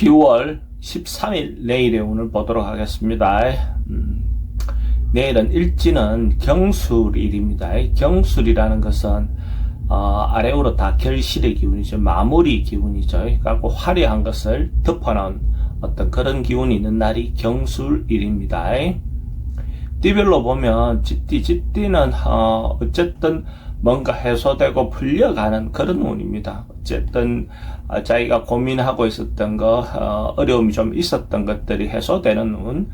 10월 13일 내일의 운을 보도록 하겠습니다. 내일은 일지는 경술일입니다. 경술이라는 것은 아래로 다 결실의 기운이죠. 마무리 기운이죠. 그리고 화려한 것을 덮어놓은 어떤 그런 기운이 있는 날이 경술일입니다. 띠별로 보면 쥐띠는 어쨌든 뭔가 해소되고 풀려가는 그런 운입니다. 어쨌든 자기가 고민하고 있었던 거, 어려움이 좀 있었던 것들이 해소되는 운,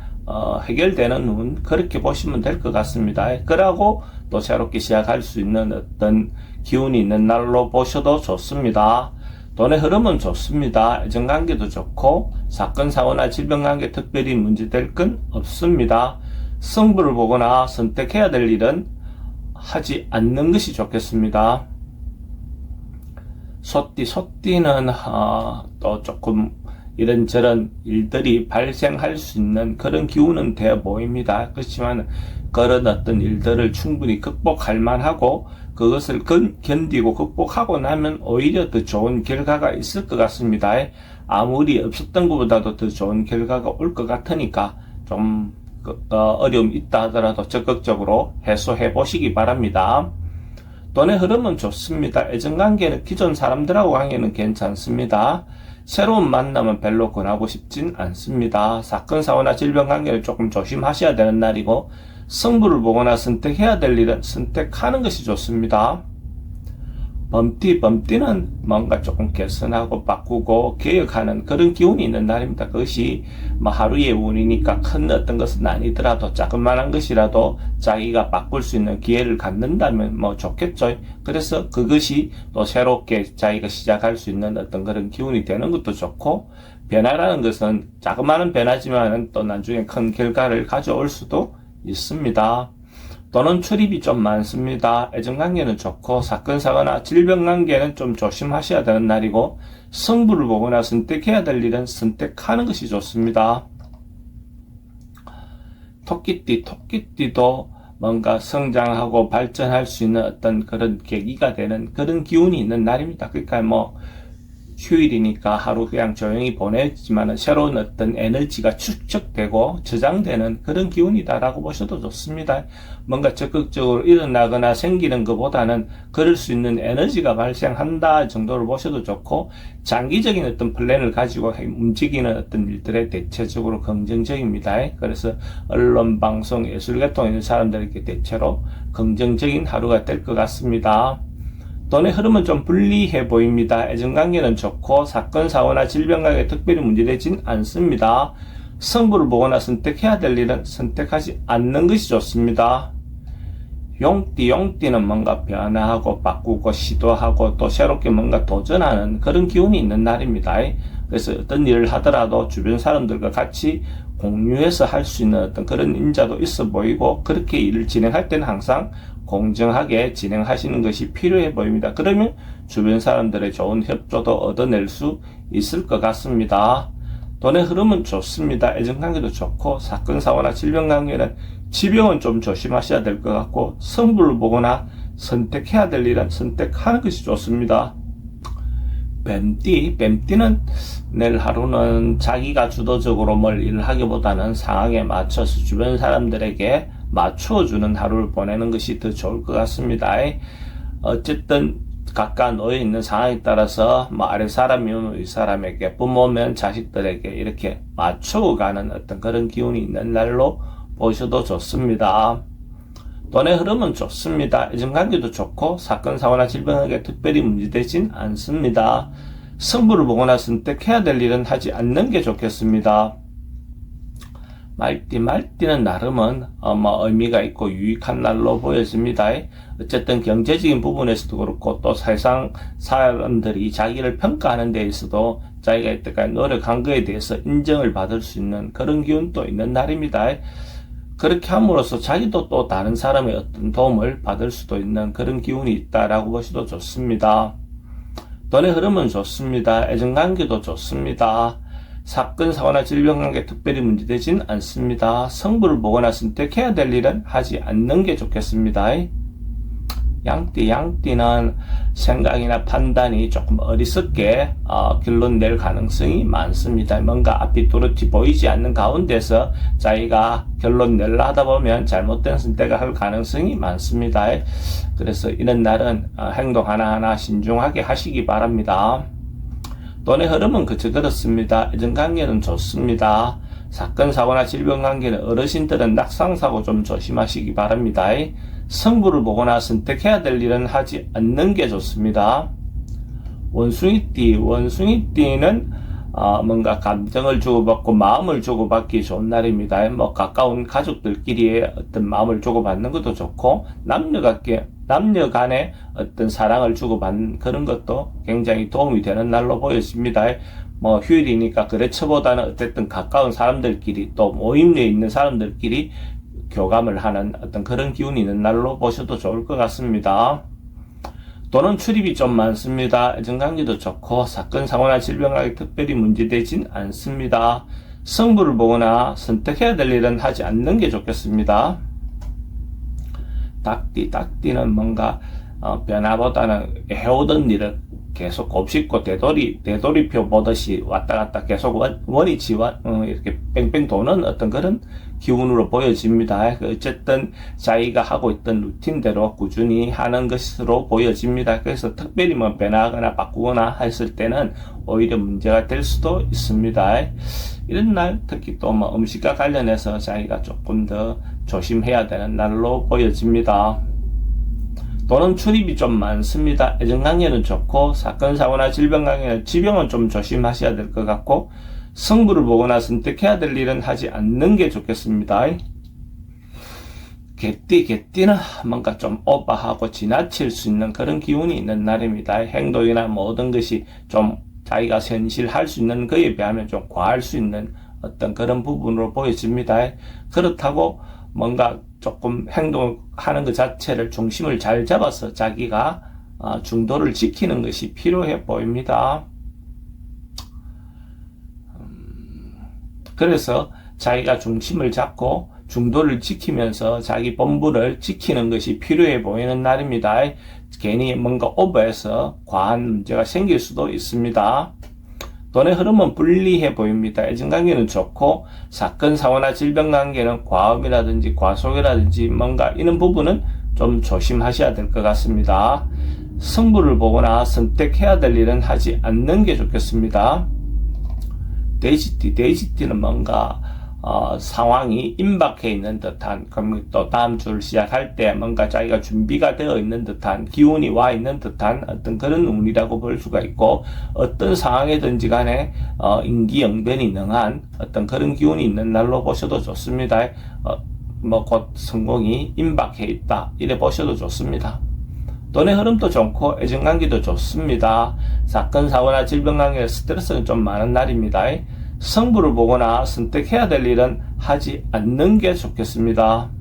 해결되는 운, 그렇게 보시면 될 것 같습니다. 그러고 또 새롭게 시작할 수 있는 어떤 기운이 있는 날로 보셔도 좋습니다. 돈의 흐름은 좋습니다. 애정관계도 좋고 사건, 사고나 질병관계 특별히 문제될 건 없습니다. 승부를 보거나 선택해야 될 일은 하지 않는 것이 좋겠습니다. 소띠는 또 조금 이런저런 일들이 발생할 수 있는 그런 기운은 되어 보입니다. 그렇지만 그런 어떤 일들을 충분히 극복할 만하고 그것을 견디고 극복하고 나면 오히려 더 좋은 결과가 있을 것 같습니다. 아무리 없었던 것보다도 더 좋은 결과가 올 것 같으니까 좀 어려움이 있다 하더라도 적극적으로 해소해 보시기 바랍니다. 돈의 흐름은 좋습니다. 애정관계는 기존 사람들하고 관계는 괜찮습니다. 새로운 만남은 별로 권하고 싶진 않습니다. 사건, 사고나 질병 관계를 조금 조심하셔야 되는 날이고 승부를 보거나 선택해야 될 일은 선택하는 것이 좋습니다. 범띠는 뭔가 조금 개선하고 바꾸고 개혁하는 그런 기운이 있는 날입니다. 그것이 하루의 운이니까 큰 어떤 것은 아니더라도 자그마한 것이라도 자기가 바꿀 수 있는 기회를 갖는다면 좋겠죠. 그래서 그것이 또 새롭게 자기가 시작할 수 있는 어떤 그런 기운이 되는 것도 좋고, 변화라는 것은 자그마한 변화지만 또 나중에 큰 결과를 가져올 수도 있습니다. 또는 출입이 좀 많습니다. 애정관계는 좋고 사건, 사고나 질병관계는 좀 조심하셔야 되는 날이고, 승부를 보거나 선택해야 될 일은 선택하는 것이 좋습니다. 토끼띠도 뭔가 성장하고 발전할 수 있는 어떤 그런 계기가 되는 그런 기운이 있는 날입니다. 그러니까 휴일이니까 하루 그냥 조용히 보내지만 새로운 어떤 에너지가 축적되고 저장되는 그런 기운이다라고 보셔도 좋습니다. 뭔가 적극적으로 일어나거나 생기는 것보다는 그럴 수 있는 에너지가 발생한다 정도로 보셔도 좋고, 장기적인 어떤 플랜을 가지고 움직이는 어떤 일들에 대체적으로 긍정적입니다. 그래서 언론, 방송, 예술계통에 있는 사람들에게 대체로 긍정적인 하루가 될 것 같습니다. 돈의 흐름은 좀 불리해 보입니다. 애정관계는 좋고 사건, 사고나 질병관계 특별히 문제되진 않습니다. 승부를 보거나 선택해야 될 일은 선택하지 않는 것이 좋습니다. 용띠는 뭔가 변화하고 바꾸고 시도하고 또 새롭게 뭔가 도전하는 그런 기운이 있는 날입니다. 그래서 어떤 일을 하더라도 주변 사람들과 같이 공유해서 할 수 있는 어떤 그런 인자도 있어 보이고, 그렇게 일을 진행할 때는 항상 공정하게 진행하시는 것이 필요해 보입니다. 그러면 주변 사람들의 좋은 협조도 얻어낼 수 있을 것 같습니다. 돈의 흐름은 좋습니다. 애정관계도 좋고 사건, 사고나 질병관계는 지병은 좀 조심하셔야 될 것 같고, 승부를 보거나 선택해야 될 일은 선택하는 것이 좋습니다. 뱀띠는 내일 하루는 자기가 주도적으로 뭘 일을 하기보다는 상황에 맞춰서 주변 사람들에게 맞추어주는 하루를 보내는 것이 더 좋을 것 같습니다. 어쨌든 각각 놓여 있는 상황에 따라서 아래 사람이면 위 사람에게, 부모면 자식들에게 이렇게 맞춰가는 어떤 그런 기운이 있는 날로 보셔도 좋습니다. 돈의 흐름은 좋습니다. 애정관계도 좋고 사건, 사고나 질병에게 특별히 문제되진 않습니다. 승부를 보거나 선택해야 될 일은 하지 않는 게 좋겠습니다. 말띠는 나름은 의미가 있고 유익한 날로 보여집니다. 어쨌든 경제적인 부분에서도 그렇고 또 세상 사람들이 자기를 평가하는 데 있어도 자기가 이때까지 노력한 것에 대해서 인정을 받을 수 있는 그런 기운도 있는 날입니다. 그렇게 함으로써 자기도 또 다른 사람의 어떤 도움을 받을 수도 있는 그런 기운이 있다라고 보셔도 좋습니다. 돈의 흐름은 좋습니다. 애정관계도 좋습니다. 사건, 사고나 질병관계 특별히 문제되진 않습니다. 승부를 보거나 선택해야 될 일은 하지 않는 게 좋겠습니다. 양띠는 생각이나 판단이 조금 어리석게 결론 낼 가능성이 많습니다. 뭔가 앞이 뚜렷이 보이지 않는 가운데서 자기가 결론 내려 하다 보면 잘못된 선택을 할 가능성이 많습니다. 그래서 이런 날은 행동 하나하나 신중하게 하시기 바랍니다. 돈의 흐름은 그저 그렇습니다. 애정관계는 좋습니다. 사건, 사고나 질병 관계는 어르신들은 낙상사고 좀 조심하시기 바랍니다. 성부를 보거나 선택해야 될 일은 하지 않는 게 좋습니다. 원숭이띠는 뭔가 감정을 주고받고 마음을 주고받기 좋은 날입니다. 뭐 가까운 가족들끼리의 어떤 마음을 주고받는 것도 좋고 남녀 간의 어떤 사랑을 주고받는 그런 것도 굉장히 도움이 되는 날로 보여집니다. 뭐 휴일이니까 거래처보다는 어쨌든 가까운 사람들끼리 또 모임에 있는 사람들끼리 교감을 하는 어떤 그런 기운이 있는 날로 보셔도 좋을 것 같습니다. 돈은 출입이 좀 많습니다. 애정관계도 좋고 사건, 사고나 질병하게 특별히 문제되진 않습니다. 성부를 보거나 선택해야 될 일은 하지 않는 게 좋겠습니다. 닭띠는 뭔가 변화보다는 해오던 일을 계속 곱씹고 되돌이표 보듯이 왔다 갔다 계속 원위치와 이렇게 뺑뺑 도는 어떤 그런 기운으로 보여집니다. 어쨌든 자기가 하고 있던 루틴대로 꾸준히 하는 것으로 보여집니다. 그래서 특별히 뭐 변화하거나 바꾸거나 했을 때는 오히려 문제가 될 수도 있습니다. 이런 날 특히 또 뭐 음식과 관련해서 자기가 조금 더 조심해야 되는 날로 보여집니다. 돈은 출입이 좀 많습니다. 애정관계는 좋고 사건, 사고나 질병 관계는 질병은 좀 조심하셔야 될 것 같고 성부를 보거나 선택해야 될 일은 하지 않는 게 좋겠습니다. 개띠는 뭔가 좀 오버하고 지나칠 수 있는 그런 기운이 있는 날입니다. 행동이나 모든 것이 좀 자기가 현실할 수 있는 거에 비하면 좀 과할 수 있는 어떤 그런 부분으로 보여집니다. 그렇다고 뭔가 조금 행동하는 것 자체를 중심을 잘 잡아서 자기가 중도를 지키는 것이 필요해 보입니다. 그래서 자기가 중심을 잡고 중도를 지키면서 자기 본부를 지키는 것이 필요해 보이는 날입니다. 괜히 뭔가 오버해서 과한 문제가 생길 수도 있습니다. 돈의 흐름은 불리해 보입니다. 애정관계는 좋고 사건, 사고나 질병 관계는 과음이라든지 과속이라든지 뭔가 이런 부분은 좀 조심하셔야 될 것 같습니다. 성부를 보거나 선택해야 될 일은 하지 않는 게 좋겠습니다. 돼지띠는 뭔가 상황이 임박해 있는 듯한, 그럼 또 다음 주를 시작할 때 뭔가 자기가 준비가 되어 있는 듯한, 기운이 와 있는 듯한 어떤 그런 운이라고 볼 수가 있고, 어떤 상황이든지 간에 임기응변이 능한 어떤 그런 기운이 있는 날로 보셔도 좋습니다. 뭐 곧 성공이 임박해 있다 이래 보셔도 좋습니다. 돈의 흐름도 좋고 애정관계도 좋습니다. 사건, 사고나 질병 관계에 스트레스는 좀 많은 날입니다. 성부를 보거나 선택해야 될 일은 하지 않는 게 좋겠습니다.